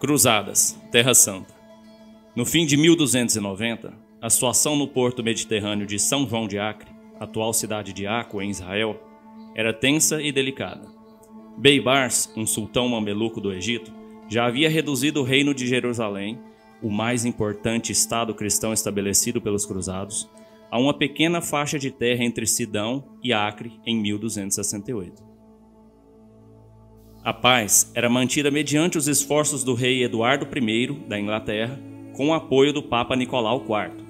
Cruzadas, Terra Santa. No fim de 1290, a situação no porto mediterrâneo de São João de Acre, atual cidade de Aco, em Israel, era tensa e delicada. Beibars, um sultão mameluco do Egito, já havia reduzido o reino de Jerusalém, o mais importante estado cristão estabelecido pelos cruzados, a uma pequena faixa de terra entre Sidão e Acre em 1268. A paz era mantida mediante os esforços do rei Eduardo I da Inglaterra, com o apoio do Papa Nicolau IV.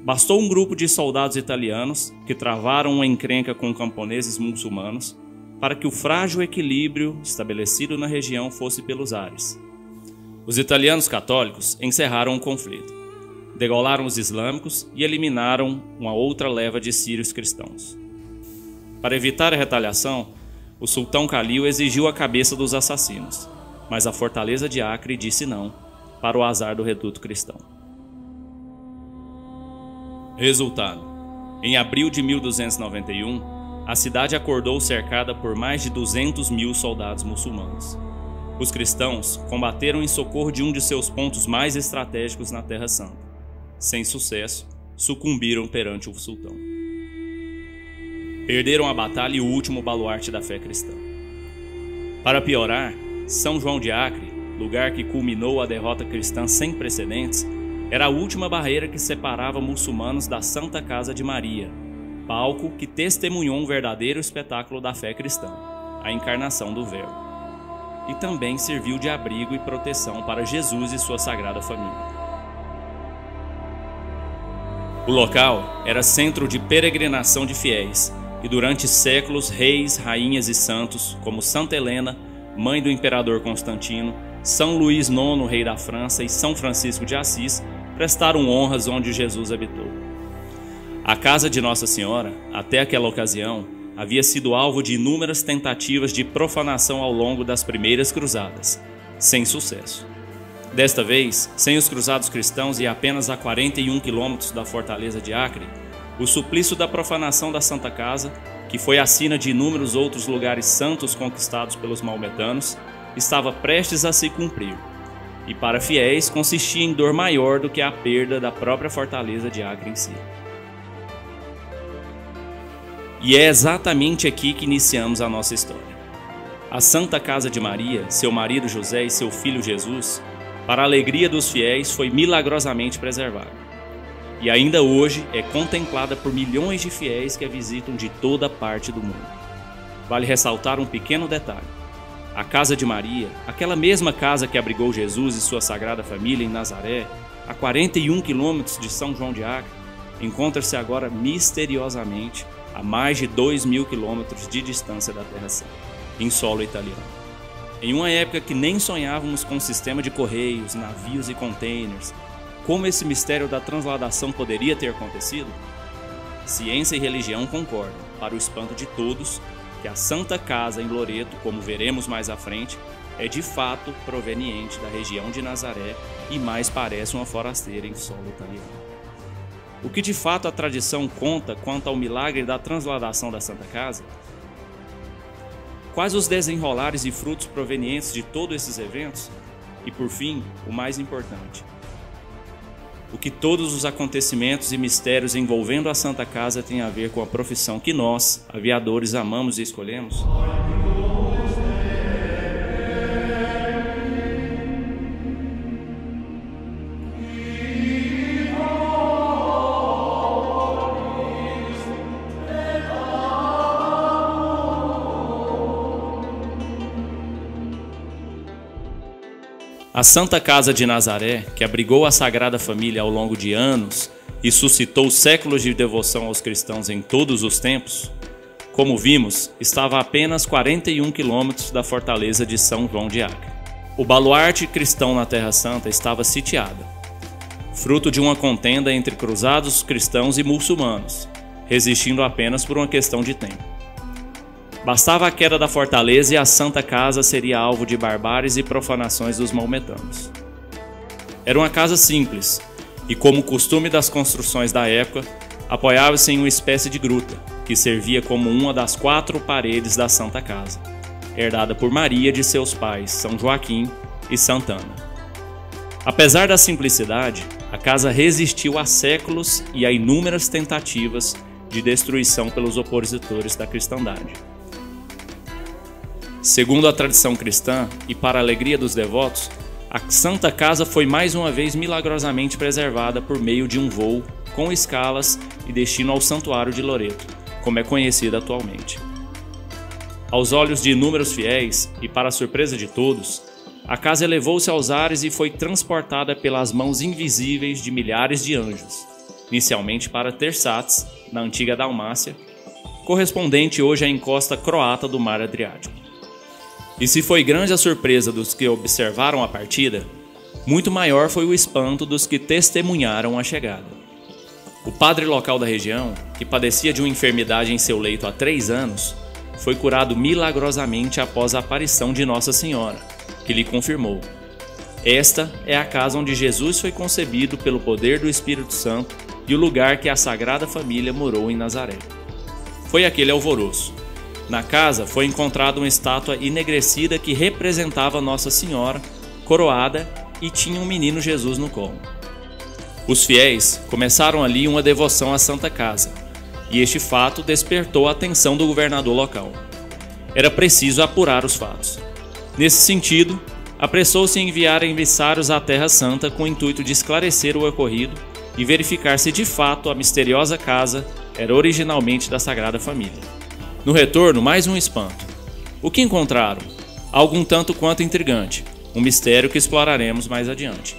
Bastou um grupo de soldados italianos que travaram uma encrenca com camponeses muçulmanos para que o frágil equilíbrio estabelecido na região fosse pelos ares. Os italianos católicos encerraram o conflito, degolaram os islâmicos e eliminaram uma outra leva de sírios cristãos. Para evitar a retaliação, o sultão Calil exigiu a cabeça dos assassinos, mas a fortaleza de Acre disse não, para o azar do reduto cristão. Resultado: em abril de 1291, a cidade acordou cercada por mais de 200 mil soldados muçulmanos. Os cristãos combateram em socorro de um de seus pontos mais estratégicos na Terra Santa. Sem sucesso, sucumbiram perante o sultão. Perderam a batalha e o último baluarte da fé cristã. Para piorar, São João de Acre, lugar que culminou a derrota cristã sem precedentes, era a última barreira que separava muçulmanos da Santa Casa de Maria, palco que testemunhou um verdadeiro espetáculo da fé cristã, a encarnação do Verbo, e também serviu de abrigo e proteção para Jesus e sua Sagrada Família. O local era centro de peregrinação de fiéis, e durante séculos reis, rainhas e santos, como Santa Helena, mãe do imperador Constantino, São Luís IX, rei da França, e São Francisco de Assis, prestaram honras onde Jesus habitou. A casa de Nossa Senhora, até aquela ocasião, havia sido alvo de inúmeras tentativas de profanação ao longo das primeiras cruzadas, sem sucesso. Desta vez, sem os cruzados cristãos e apenas a 41 quilômetros da fortaleza de Acre, o suplício da profanação da Santa Casa, que foi a sina de inúmeros outros lugares santos conquistados pelos maometanos, estava prestes a se cumprir, e para fiéis consistia em dor maior do que a perda da própria fortaleza de Acre em si. E é exatamente aqui que iniciamos a nossa história. A Santa Casa de Maria, seu marido José e seu filho Jesus, para a alegria dos fiéis, foi milagrosamente preservada. E ainda hoje é contemplada por milhões de fiéis que a visitam de toda parte do mundo. Vale ressaltar um pequeno detalhe. A Casa de Maria, aquela mesma casa que abrigou Jesus e sua Sagrada Família em Nazaré, a 41 quilômetros de São João de Acre, encontra-se agora misteriosamente a mais de 2.000 quilômetros de distância da Terra Santa, em solo italiano. Em uma época que nem sonhávamos com um sistema de correios, navios e containers, como esse mistério da transladação poderia ter acontecido? Ciência e religião concordam, para o espanto de todos, que a Santa Casa em Loreto, como veremos mais à frente, é de fato proveniente da região de Nazaré e mais parece uma forasteira em solo italiano. O que de fato a tradição conta quanto ao milagre da transladação da Santa Casa? Quais os desenrolares e frutos provenientes de todos esses eventos? E por fim, o mais importante, o que todos os acontecimentos e mistérios envolvendo a Santa Casa têm a ver com a profissão que nós, aviadores, amamos e escolhemos? A Santa Casa de Nazaré, que abrigou a Sagrada Família ao longo de anos e suscitou séculos de devoção aos cristãos em todos os tempos, como vimos, estava a apenas 41 quilômetros da fortaleza de São João de Acre. O baluarte cristão na Terra Santa estava sitiada, fruto de uma contenda entre cruzados cristãos e muçulmanos, resistindo apenas por uma questão de tempo. Bastava a queda da fortaleza e a Santa Casa seria alvo de barbáries e profanações dos maometanos. Era uma casa simples e, como costume das construções da época, apoiava-se em uma espécie de gruta, que servia como uma das 4 paredes da Santa Casa, herdada por Maria de seus pais, São Joaquim e Santana. Apesar da simplicidade, a casa resistiu há séculos e a inúmeras tentativas de destruição pelos opositores da cristandade. Segundo a tradição cristã e para a alegria dos devotos, a Santa Casa foi mais uma vez milagrosamente preservada por meio de um voo com escalas e destino ao Santuário de Loreto, como é conhecida atualmente. Aos olhos de inúmeros fiéis e para a surpresa de todos, a casa elevou-se aos ares e foi transportada pelas mãos invisíveis de milhares de anjos, inicialmente para Tersatz, na antiga Dalmácia, correspondente hoje à encosta croata do Mar Adriático. E se foi grande a surpresa dos que observaram a partida, muito maior foi o espanto dos que testemunharam a chegada. O padre local da região, que padecia de uma enfermidade em seu leito há 3 anos, foi curado milagrosamente após a aparição de Nossa Senhora, que lhe confirmou: esta é a casa onde Jesus foi concebido pelo poder do Espírito Santo e o lugar que a Sagrada Família morou em Nazaré. Foi aquele alvoroço. Na casa foi encontrada uma estátua enegrecida que representava Nossa Senhora, coroada, e tinha um menino Jesus no colo. Os fiéis começaram ali uma devoção à Santa Casa, e este fato despertou a atenção do governador local. Era preciso apurar os fatos. Nesse sentido, apressou-se em enviar emissários à Terra Santa com o intuito de esclarecer o ocorrido e verificar se de fato a misteriosa casa era originalmente da Sagrada Família. No retorno, mais um espanto. O que encontraram? Algo um tanto quanto intrigante, um mistério que exploraremos mais adiante.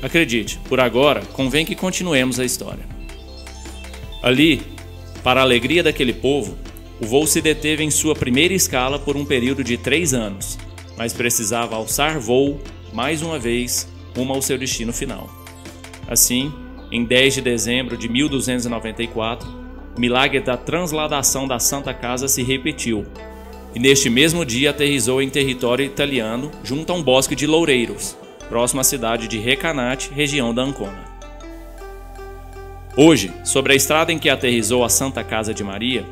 Acredite, por agora, convém que continuemos a história. Ali, para a alegria daquele povo, o voo se deteve em sua primeira escala por um período de 3 anos, mas precisava alçar voo, mais uma vez, rumo ao seu destino final. Assim, em 10 de dezembro de 1294, o milagre da transladação da Santa Casa se repetiu, e neste mesmo dia aterrissou em território italiano, junto a um bosque de loureiros, próximo à cidade de Recanati, região da Ancona. Hoje, sobre a estrada em que aterrissou a Santa Casa de Maria,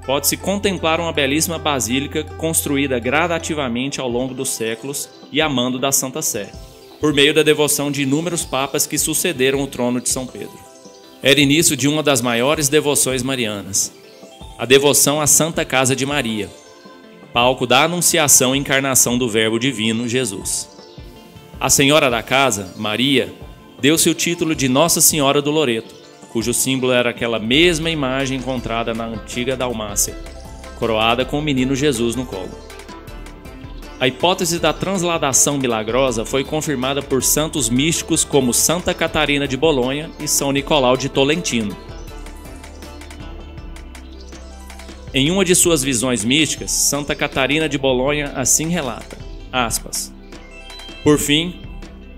pode-se contemplar uma belíssima basílica construída gradativamente ao longo dos séculos e a mando da Santa Sé, por meio da devoção de inúmeros papas que sucederam o trono de São Pedro. Era início de uma das maiores devoções marianas, a devoção à Santa Casa de Maria, palco da anunciação e encarnação do Verbo Divino, Jesus. A Senhora da Casa, Maria, deu-se o título de Nossa Senhora do Loreto, cujo símbolo era aquela mesma imagem encontrada na antiga Dalmácia, coroada com o menino Jesus no colo. A hipótese da transladação milagrosa foi confirmada por santos místicos como Santa Catarina de Bolonha e São Nicolau de Tolentino. Em uma de suas visões místicas, Santa Catarina de Bolonha assim relata, aspas, por fim,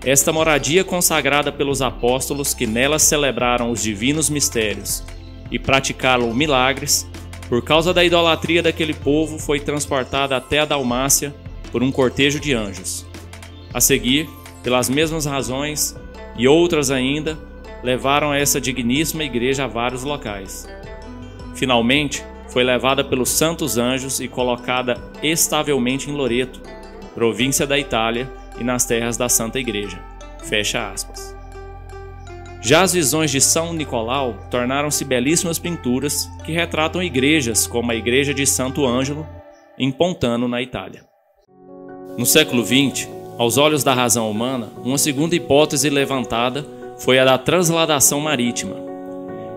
esta moradia consagrada pelos apóstolos que nelas celebraram os divinos mistérios e praticaram milagres, por causa da idolatria daquele povo, foi transportada até a Dalmácia por um cortejo de anjos. A seguir, pelas mesmas razões e outras ainda, levaram essa digníssima igreja a vários locais. Finalmente, foi levada pelos santos anjos e colocada estavelmente em Loreto, província da Itália e nas terras da Santa Igreja. Fecha aspas. Já as visões de São Nicolau tornaram-se belíssimas pinturas que retratam igrejas como a Igreja de Santo Ângelo, em Pontano, na Itália. No século XX, aos olhos da razão humana, uma segunda hipótese levantada foi a da transladação marítima.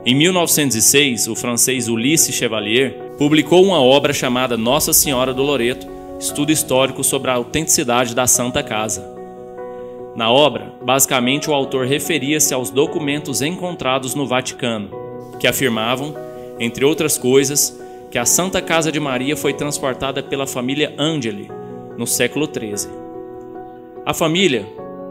Em 1906, o francês Ulysse Chevalier publicou uma obra chamada Nossa Senhora do Loreto, estudo histórico sobre a autenticidade da Santa Casa. Na obra, basicamente o autor referia-se aos documentos encontrados no Vaticano, que afirmavam, entre outras coisas, que a Santa Casa de Maria foi transportada pela família Angeli, no século XIII. A família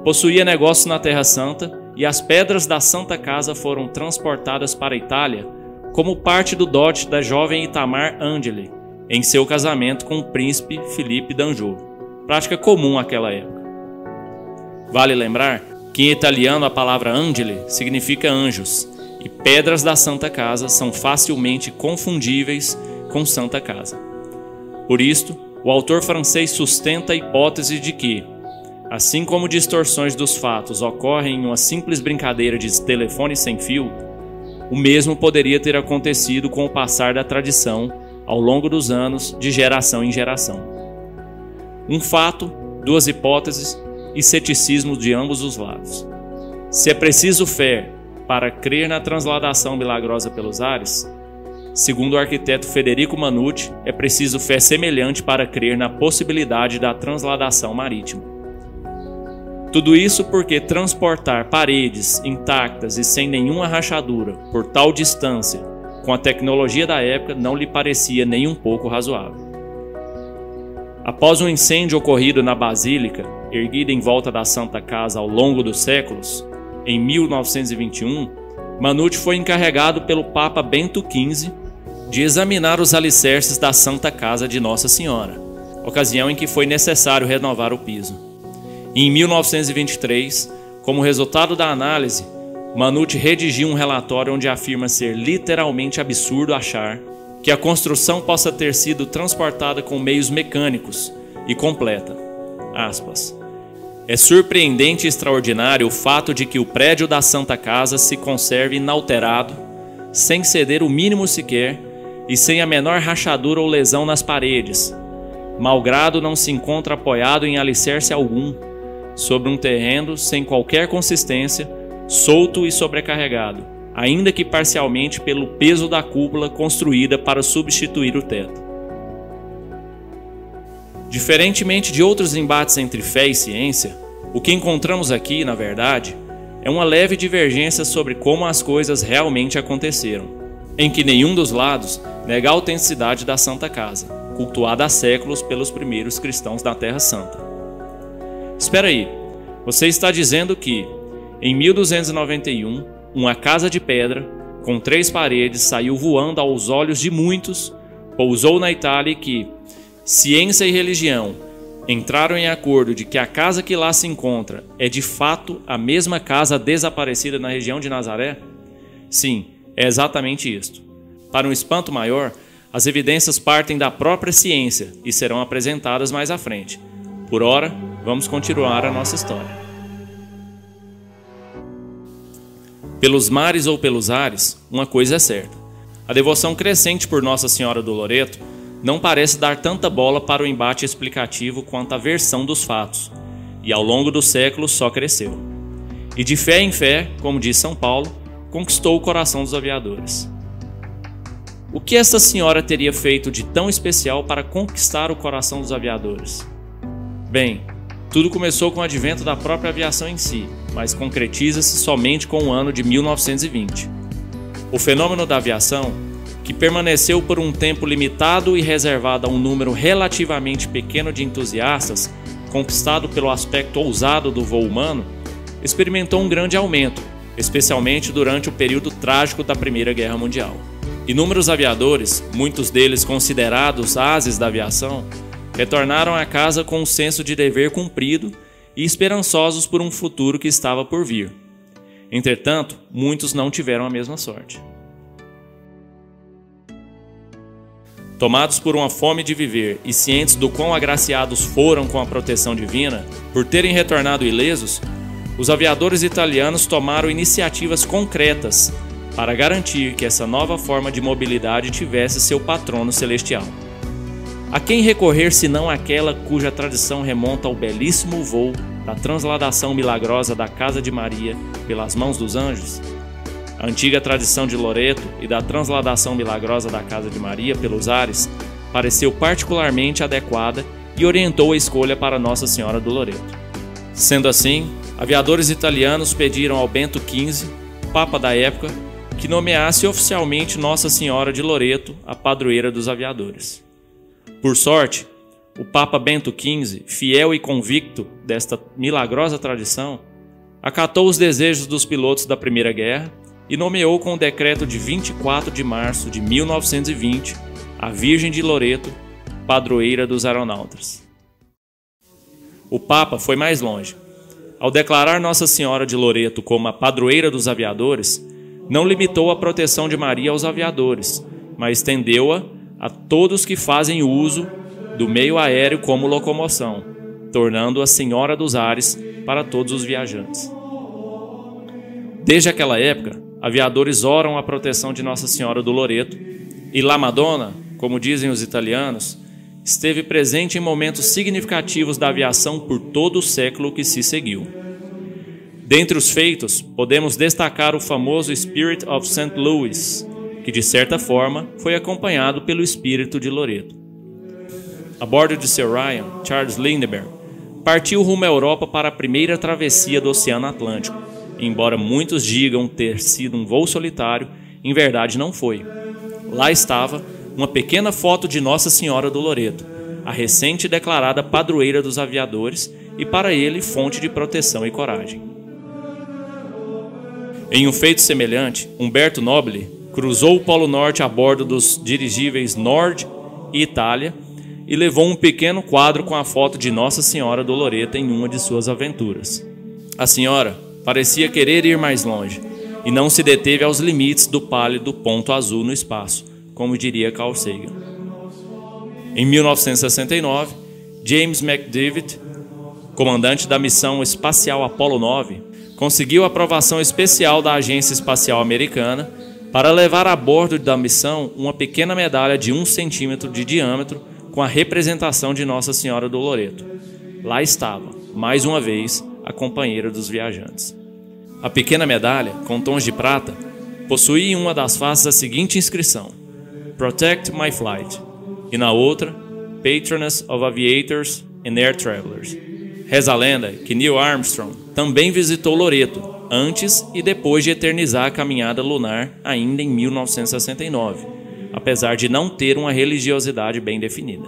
possuía negócios na Terra Santa e as pedras da Santa Casa foram transportadas para a Itália como parte do dote da jovem Itamar Angeli em seu casamento com o príncipe Filipe d'Anjou, prática comum àquela época. Vale lembrar que em italiano a palavra Angeli significa anjos e pedras da Santa Casa são facilmente confundíveis com Santa Casa. Por isto, o autor francês sustenta a hipótese de que Assim como distorções dos fatos ocorrem em uma simples brincadeira de telefone sem fio, o mesmo poderia ter acontecido com o passar da tradição ao longo dos anos, de geração em geração. Um fato, duas hipóteses e ceticismo de ambos os lados. Se é preciso fé para crer na transladação milagrosa pelos ares, segundo o arquiteto Federico Manucci, é preciso fé semelhante para crer na possibilidade da transladação marítima. Tudo isso porque transportar paredes intactas e sem nenhuma rachadura por tal distância, com a tecnologia da época, não lhe parecia nem um pouco razoável. Após um incêndio ocorrido na Basílica, erguida em volta da Santa Casa ao longo dos séculos, em 1921, Manucci foi encarregado pelo Papa Bento XV de examinar os alicerces da Santa Casa de Nossa Senhora, ocasião em que foi necessário renovar o piso. Em 1923, como resultado da análise, Manucci redigiu um relatório onde afirma ser literalmente absurdo achar que a construção possa ter sido transportada com meios mecânicos e completa. Aspas. É surpreendente e extraordinário o fato de que o prédio da Santa Casa se conserve inalterado, sem ceder o mínimo sequer e sem a menor rachadura ou lesão nas paredes, malgrado não se encontra apoiado em alicerce algum, sobre um terreno sem qualquer consistência, solto e sobrecarregado, ainda que parcialmente pelo peso da cúpula construída para substituir o teto. Diferentemente de outros embates entre fé e ciência, o que encontramos aqui, na verdade, é uma leve divergência sobre como as coisas realmente aconteceram, em que nenhum dos lados nega a autenticidade da Santa Casa, cultuada há séculos pelos primeiros cristãos da Terra Santa. Espera aí, você está dizendo que, em 1291, uma casa de pedra, com 3 paredes, saiu voando aos olhos de muitos, pousou na Itália e que ciência e religião entraram em acordo de que a casa que lá se encontra é de fato a mesma casa desaparecida na região de Nazaré? Sim, é exatamente isto. Para um espanto maior, as evidências partem da própria ciência e serão apresentadas mais à frente. Por ora, vamos continuar a nossa história. Pelos mares ou pelos ares, uma coisa é certa. A devoção crescente por Nossa Senhora do Loreto não parece dar tanta bola para o embate explicativo quanto a versão dos fatos, e ao longo dos séculos só cresceu. E de fé em fé, como diz São Paulo, conquistou o coração dos aviadores. O que esta senhora teria feito de tão especial para conquistar o coração dos aviadores? Bem, tudo começou com o advento da própria aviação em si, mas concretiza-se somente com o ano de 1920. O fenômeno da aviação, que permaneceu por um tempo limitado e reservado a um número relativamente pequeno de entusiastas, conquistado pelo aspecto ousado do voo humano, experimentou um grande aumento, especialmente durante o período trágico da Primeira Guerra Mundial. Inúmeros aviadores, muitos deles considerados ases da aviação, retornaram a casa com um senso de dever cumprido e esperançosos por um futuro que estava por vir. Entretanto, muitos não tiveram a mesma sorte. Tomados por uma fome de viver e cientes do quão agraciados foram com a proteção divina, por terem retornado ilesos, os aviadores italianos tomaram iniciativas concretas para garantir que essa nova forma de mobilidade tivesse seu patrono celestial. A quem recorrer senão àquela cuja tradição remonta ao belíssimo voo da transladação milagrosa da Casa de Maria pelas mãos dos anjos? A antiga tradição de Loreto e da transladação milagrosa da Casa de Maria pelos ares pareceu particularmente adequada e orientou a escolha para Nossa Senhora do Loreto. Sendo assim, aviadores italianos pediram ao Bento XV, Papa da época, que nomeasse oficialmente Nossa Senhora de Loreto a padroeira dos aviadores. Por sorte, o Papa Bento XV, fiel e convicto desta milagrosa tradição, acatou os desejos dos pilotos da Primeira Guerra e nomeou com o decreto de 24 de março de 1920 a Virgem de Loreto, padroeira dos aeronautas. O Papa foi mais longe. Ao declarar Nossa Senhora de Loreto como a padroeira dos aviadores, não limitou a proteção de Maria aos aviadores, mas estendeu-a a todos que fazem uso do meio aéreo como locomoção, tornando-a Senhora dos Ares para todos os viajantes. Desde aquela época, aviadores oram a proteção de Nossa Senhora do Loreto, e La Madonna, como dizem os italianos, esteve presente em momentos significativos da aviação por todo o século que se seguiu. Dentre os feitos, podemos destacar o famoso Spirit of St. Louis, que de certa forma foi acompanhado pelo Espírito de Loreto. A bordo de Sir Ryan, Charles Lindbergh partiu rumo à Europa para a primeira travessia do Oceano Atlântico. E, embora muitos digam ter sido um voo solitário, em verdade não foi. Lá estava uma pequena foto de Nossa Senhora do Loreto, a recente declarada padroeira dos aviadores e para ele fonte de proteção e coragem. Em um feito semelhante, Umberto Nobile cruzou o Polo Norte a bordo dos dirigíveis Nord e Itália e levou um pequeno quadro com a foto de Nossa Senhora do Loreto em uma de suas aventuras. A senhora parecia querer ir mais longe e não se deteve aos limites do pálido ponto azul no espaço, como diria Carl Sagan. Em 1969, James McDivitt, comandante da missão espacial Apollo 9, conseguiu a aprovação especial da Agência Espacial Americana para levar a bordo da missão uma pequena medalha de 1 centímetro de diâmetro com a representação de Nossa Senhora do Loreto. Lá estava, mais uma vez, a companheira dos viajantes. A pequena medalha, com tons de prata, possuía em uma das faces a seguinte inscrição: Protect My Flight, e na outra, Patroness of Aviators and Air Travelers. Reza a lenda que Neil Armstrong também visitou Loreto, antes e depois de eternizar a caminhada lunar ainda em 1969, apesar de não ter uma religiosidade bem definida.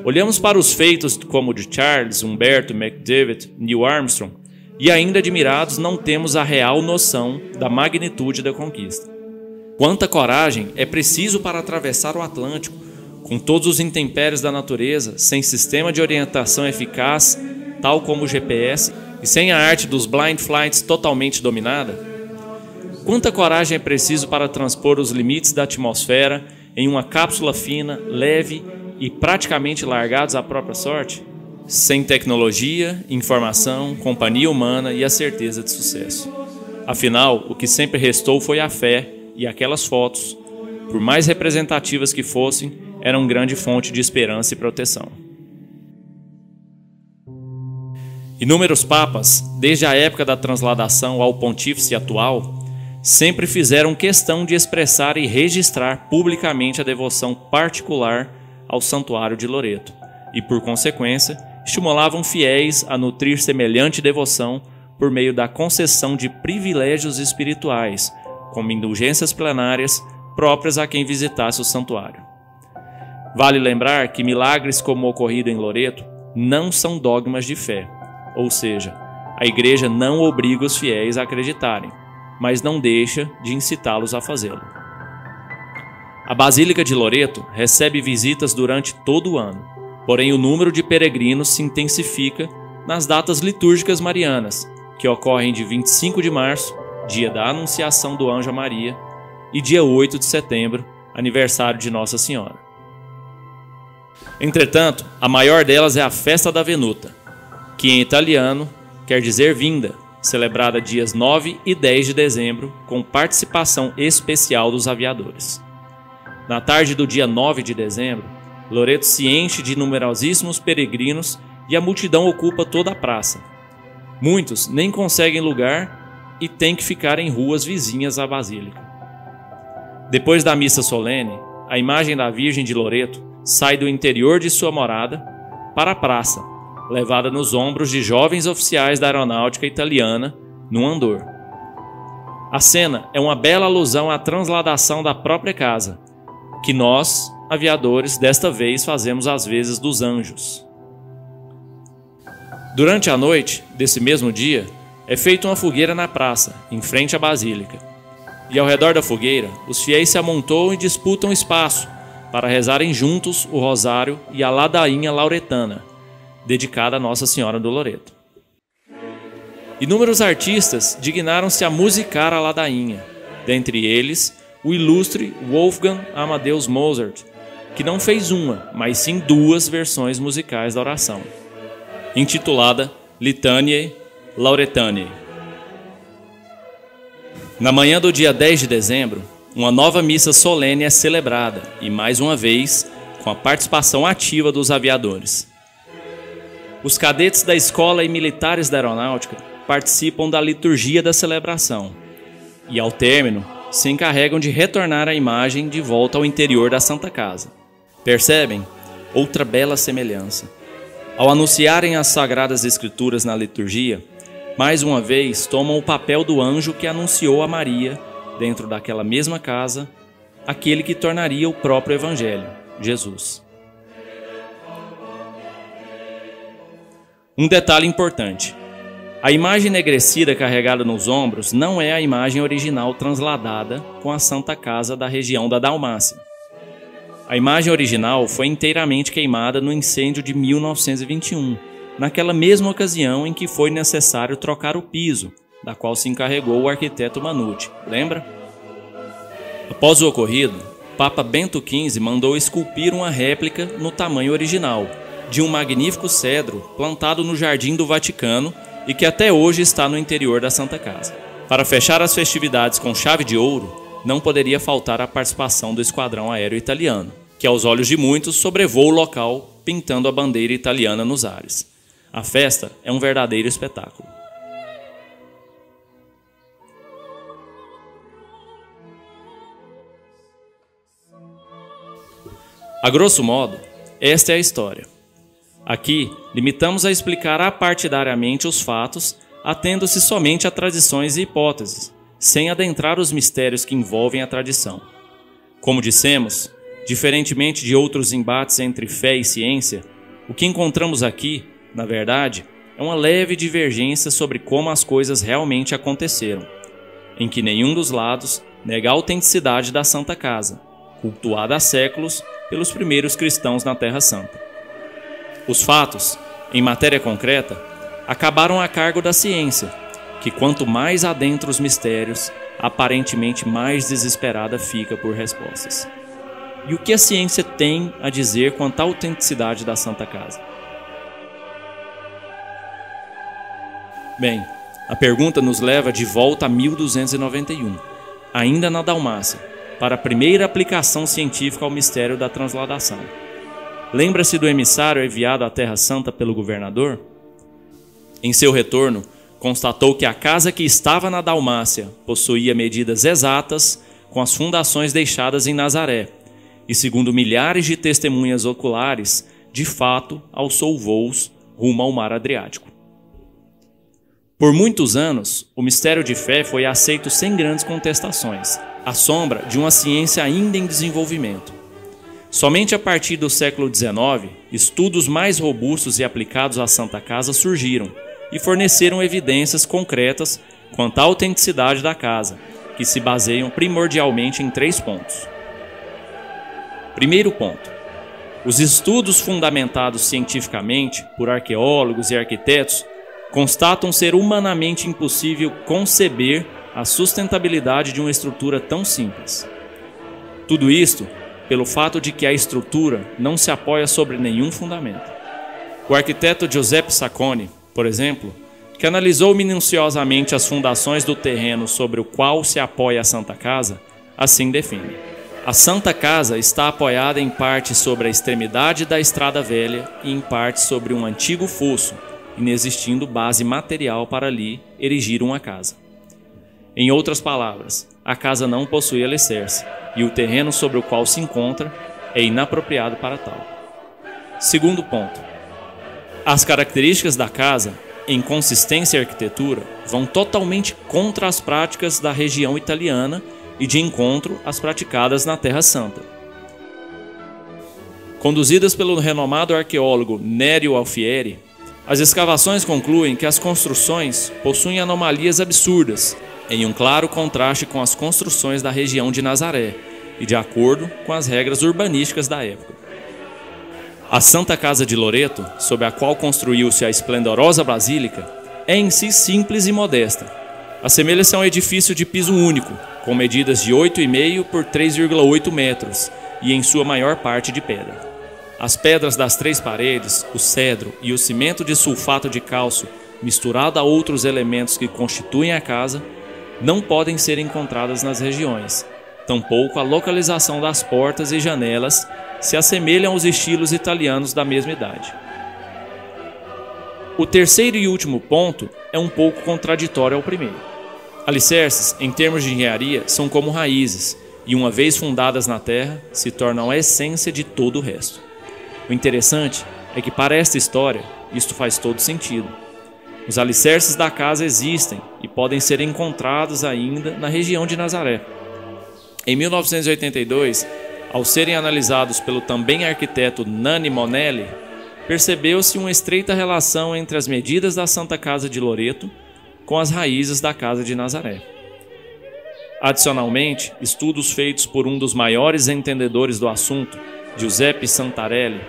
Olhamos para os feitos como o de Charles, Humberto, McDivitt, Neil Armstrong, e ainda admirados não temos a real noção da magnitude da conquista. Quanta coragem é preciso para atravessar o Atlântico, com todos os intempéries da natureza, sem sistema de orientação eficaz, tal como o GPS, e sem a arte dos blind flights totalmente dominada? Quanta coragem é preciso para transpor os limites da atmosfera em uma cápsula fina, leve e praticamente largados à própria sorte? Sem tecnologia, informação, companhia humana e a certeza de sucesso. Afinal, o que sempre restou foi a fé, e aquelas fotos, por mais representativas que fossem, eram grande fonte de esperança e proteção. Inúmeros papas, desde a época da transladação ao pontífice atual, sempre fizeram questão de expressar e registrar publicamente a devoção particular ao Santuário de Loreto e, por consequência, estimulavam fiéis a nutrir semelhante devoção por meio da concessão de privilégios espirituais, como indulgências plenárias próprias a quem visitasse o santuário. Vale lembrar que milagres como o ocorrido em Loreto não são dogmas de fé, ou seja, a Igreja não obriga os fiéis a acreditarem, mas não deixa de incitá-los a fazê-lo. A Basílica de Loreto recebe visitas durante todo o ano, porém o número de peregrinos se intensifica nas datas litúrgicas marianas, que ocorrem de 25 de março, dia da Anunciação do Anjo a Maria, e dia 8 de setembro, aniversário de Nossa Senhora. Entretanto, a maior delas é a Festa da Venuta, que em italiano quer dizer vinda, celebrada dias 9 e 10 de dezembro, com participação especial dos aviadores. Na tarde do dia 9 de dezembro, Loreto se enche de numerosíssimos peregrinos e a multidão ocupa toda a praça. Muitos nem conseguem lugar e têm que ficar em ruas vizinhas à Basílica. Depois da missa solene, a imagem da Virgem de Loreto sai do interior de sua morada para a praça, levada nos ombros de jovens oficiais da aeronáutica italiana num andor. A cena é uma bela alusão à transladação da própria casa, que nós, aviadores, desta vez fazemos às vezes dos anjos. Durante a noite desse mesmo dia, é feita uma fogueira na praça, em frente à Basílica. E ao redor da fogueira, os fiéis se amontoam e disputam espaço para rezarem juntos o rosário e a ladainha lauretana, dedicada a Nossa Senhora do Loreto. Inúmeros artistas dignaram-se a musicar a ladainha, dentre eles o ilustre Wolfgang Amadeus Mozart, que não fez uma, mas sim duas versões musicais da oração. intitulada Litaniae Lauretaniae. Na manhã do dia 10 de dezembro, uma nova missa solene é celebrada e, mais uma vez, com a participação ativa dos aviadores. Os cadetes da escola e militares da aeronáutica participam da liturgia da celebração e, ao término, se encarregam de retornar a imagem de volta ao interior da Santa Casa. Percebem? Outra bela semelhança. Ao anunciarem as Sagradas Escrituras na liturgia, mais uma vez tomam o papel do anjo que anunciou a Maria, dentro daquela mesma casa, aquele que tornaria o próprio Evangelho, Jesus. Um detalhe importante: a imagem enegrecida carregada nos ombros não é a imagem original transladada com a Santa Casa da região da Dalmácia. A imagem original foi inteiramente queimada no incêndio de 1921, naquela mesma ocasião em que foi necessário trocar o piso, da qual se encarregou o arquiteto Manucci, lembra? Após o ocorrido, Papa Bento XV mandou esculpir uma réplica no tamanho original, de um magnífico cedro plantado no Jardim do Vaticano e que até hoje está no interior da Santa Casa. Para fechar as festividades com chave de ouro, não poderia faltar a participação do esquadrão aéreo italiano, que aos olhos de muitos sobrevoa o local pintando a bandeira italiana nos ares. A festa é um verdadeiro espetáculo. A grosso modo, esta é a história. Aqui, limitamos a explicar apartidariamente os fatos, atendo-se somente a tradições e hipóteses, sem adentrar os mistérios que envolvem a tradição. Como dissemos, diferentemente de outros embates entre fé e ciência, o que encontramos aqui, na verdade, é uma leve divergência sobre como as coisas realmente aconteceram, em que nenhum dos lados nega a autenticidade da Santa Casa, cultuada há séculos pelos primeiros cristãos na Terra Santa. Os fatos, em matéria concreta, acabaram a cargo da ciência, que quanto mais adentra os mistérios, aparentemente mais desesperada fica por respostas. E o que a ciência tem a dizer quanto à autenticidade da Santa Casa? Bem, a pergunta nos leva de volta a 1291, ainda na Dalmácia, para a primeira aplicação científica ao mistério da transladação. Lembra-se do emissário enviado à Terra Santa pelo governador? Em seu retorno, constatou que a casa que estava na Dalmácia possuía medidas exatas com as fundações deixadas em Nazaré e, segundo milhares de testemunhas oculares, de fato alçou voos rumo ao mar Adriático. Por muitos anos, o mistério de fé foi aceito sem grandes contestações, à sombra de uma ciência ainda em desenvolvimento. Somente a partir do século XIX, estudos mais robustos e aplicados à Santa Casa surgiram e forneceram evidências concretas quanto à autenticidade da casa, que se baseiam primordialmente em 3 pontos. Primeiro ponto: os estudos fundamentados cientificamente por arqueólogos e arquitetos constatam ser humanamente impossível conceber a sustentabilidade de uma estrutura tão simples. Tudo isto pelo fato de que a estrutura não se apoia sobre nenhum fundamento. O arquiteto Giuseppe Sacconi, por exemplo, que analisou minuciosamente as fundações do terreno sobre o qual se apoia a Santa Casa, assim define: a Santa Casa está apoiada em parte sobre a extremidade da estrada velha e em parte sobre um antigo fosso, inexistindo base material para ali erigir uma casa. Em outras palavras, a casa não possui alicerce e o terreno sobre o qual se encontra é inapropriado para tal. Segundo ponto: as características da casa, em consistência e arquitetura, vão totalmente contra as práticas da região italiana e de encontro às praticadas na Terra Santa. Conduzidas pelo renomado arqueólogo Nerio Alfieri, as escavações concluem que as construções possuem anomalias absurdas, em um claro contraste com as construções da região de Nazaré e de acordo com as regras urbanísticas da época. A Santa Casa de Loreto, sob a qual construiu-se a esplendorosa basílica, é em si simples e modesta. Assemelha-se a um edifício de piso único, com medidas de 8,5 por 3,8 metros e em sua maior parte de pedra. As pedras das 3 paredes, o cedro e o cimento de sulfato de cálcio, misturado a outros elementos que constituem a casa, não podem ser encontradas nas regiões. Tampouco a localização das portas e janelas se assemelham aos estilos italianos da mesma idade. O terceiro e último ponto é um pouco contraditório ao primeiro. Alicerces, em termos de engenharia, são como raízes, e uma vez fundadas na terra, se tornam a essência de todo o resto. O interessante é que para esta história, isto faz todo sentido. Os alicerces da casa existem e podem ser encontrados ainda na região de Nazaré. Em 1982, ao serem analisados pelo também arquiteto Nanni Monelli, percebeu-se uma estreita relação entre as medidas da Santa Casa de Loreto com as raízes da Casa de Nazaré. Adicionalmente, estudos feitos por um dos maiores entendedores do assunto, Giuseppe Santarelli,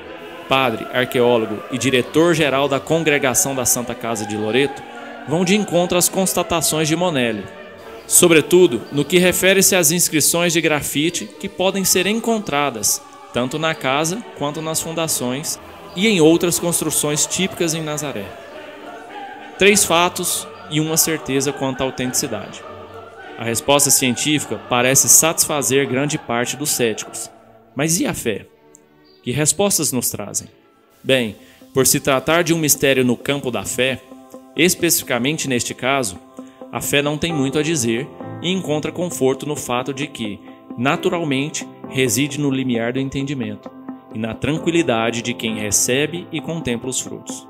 padre, arqueólogo e diretor-geral da Congregação da Santa Casa de Loreto, vão de encontro às constatações de Monelli, sobretudo no que refere-se às inscrições de grafite que podem ser encontradas tanto na casa quanto nas fundações e em outras construções típicas em Nazaré. 3 fatos e uma certeza quanto à autenticidade. A resposta científica parece satisfazer grande parte dos céticos. Mas e a fé? Que respostas nos trazem? Bem, por se tratar de um mistério no campo da fé, especificamente neste caso, a fé não tem muito a dizer e encontra conforto no fato de que, naturalmente, reside no limiar do entendimento e na tranquilidade de quem recebe e contempla os frutos.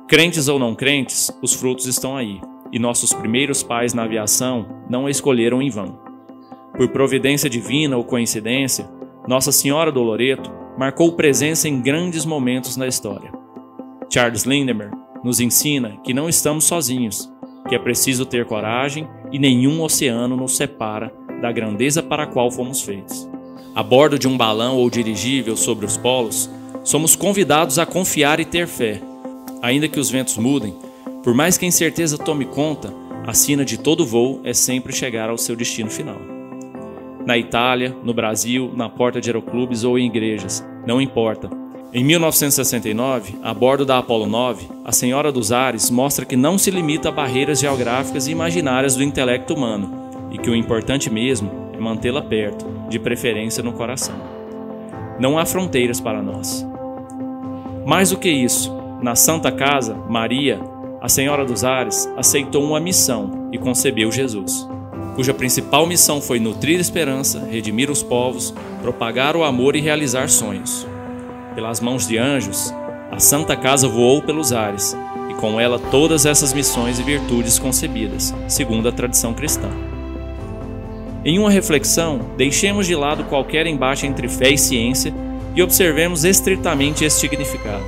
Crentes ou não crentes, os frutos estão aí, e nossos primeiros pais na aviação não a escolheram em vão. Por providência divina ou coincidência, Nossa Senhora do Loreto marcou presença em grandes momentos na história. Charles Lindbergh nos ensina que não estamos sozinhos, que é preciso ter coragem e nenhum oceano nos separa da grandeza para a qual fomos feitos. A bordo de um balão ou dirigível sobre os polos, somos convidados a confiar e ter fé. Ainda que os ventos mudem, por mais que a incerteza tome conta, a sina de todo voo é sempre chegar ao seu destino final. Na Itália, no Brasil, na porta de aeroclubes ou em igrejas, não importa. Em 1969, a bordo da Apollo 9, a Senhora dos Ares mostra que não se limita a barreiras geográficas e imaginárias do intelecto humano, e que o importante mesmo é mantê-la perto, de preferência no coração. Não há fronteiras para nós. Mais do que isso, na Santa Casa, Maria, a Senhora dos Ares, aceitou uma missão e concebeu Jesus, cuja principal missão foi nutrir esperança, redimir os povos, propagar o amor e realizar sonhos. Pelas mãos de anjos, a Santa Casa voou pelos ares, e com ela todas essas missões e virtudes concebidas, segundo a tradição cristã. Em uma reflexão, deixemos de lado qualquer embate entre fé e ciência e observemos estritamente esse significado.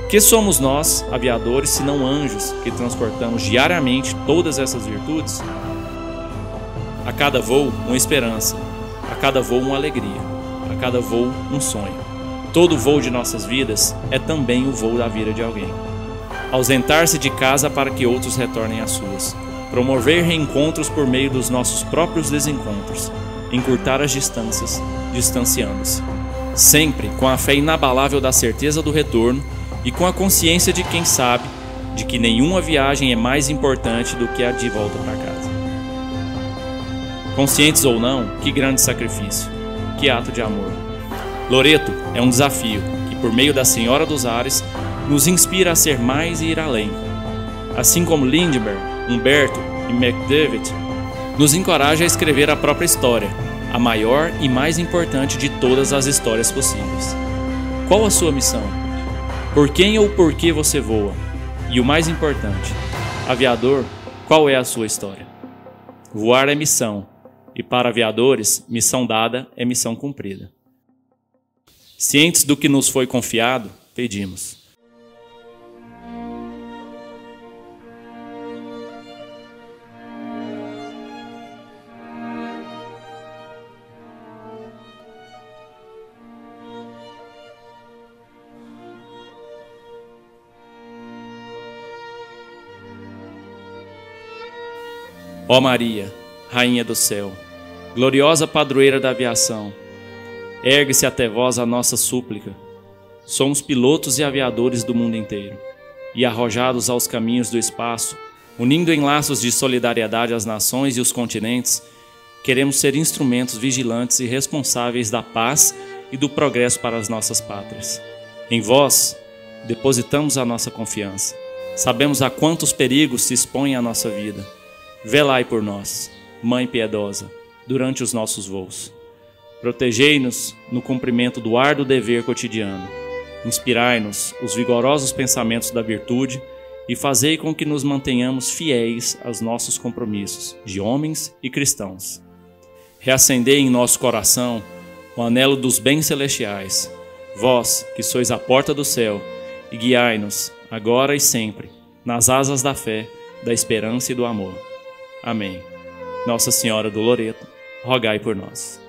Que somos nós, aviadores, se não anjos, que transportamos diariamente todas essas virtudes? A cada voo, uma esperança. A cada voo, uma alegria. A cada voo, um sonho. Todo voo de nossas vidas é também o voo da vida de alguém. Ausentar-se de casa para que outros retornem às suas. Promover reencontros por meio dos nossos próprios desencontros. Encurtar as distâncias, distanciando-se. Sempre com a fé inabalável da certeza do retorno e com a consciência de quem sabe de que nenhuma viagem é mais importante do que a de volta para casa. Conscientes ou não, que grande sacrifício, que ato de amor. Loreto é um desafio que, por meio da Senhora dos Ares, nos inspira a ser mais e ir além. Assim como Lindbergh, Humberto e McDavid, nos encoraja a escrever a própria história, a maior e mais importante de todas as histórias possíveis. Qual a sua missão? Por quem ou por que você voa? E o mais importante, aviador, qual é a sua história? Voar é missão, e para aviadores, missão dada é missão cumprida. Cientes do que nos foi confiado, pedimos. Ó Maria, Rainha do céu, gloriosa padroeira da aviação, Ergue-se até vós a nossa súplica. Somos pilotos e aviadores do mundo inteiro, e arrojados aos caminhos do espaço, unindo em laços de solidariedade as nações e os continentes, queremos ser instrumentos vigilantes e responsáveis da paz e do progresso para as nossas pátrias. Em vós, depositamos a nossa confiança. Sabemos a quantos perigos se expõe a nossa vida. Velai por nós, Mãe piedosa, durante os nossos voos. Protegei-nos no cumprimento do árduo dever cotidiano. Inspirai-nos os vigorosos pensamentos da virtude e fazei com que nos mantenhamos fiéis aos nossos compromissos de homens e cristãos. Reacendei em nosso coração o anelo dos bens celestiais, vós que sois a porta do céu, e guiai-nos, agora e sempre, nas asas da fé, da esperança e do amor. Amém. Nossa Senhora do Loreto, rogai por nós.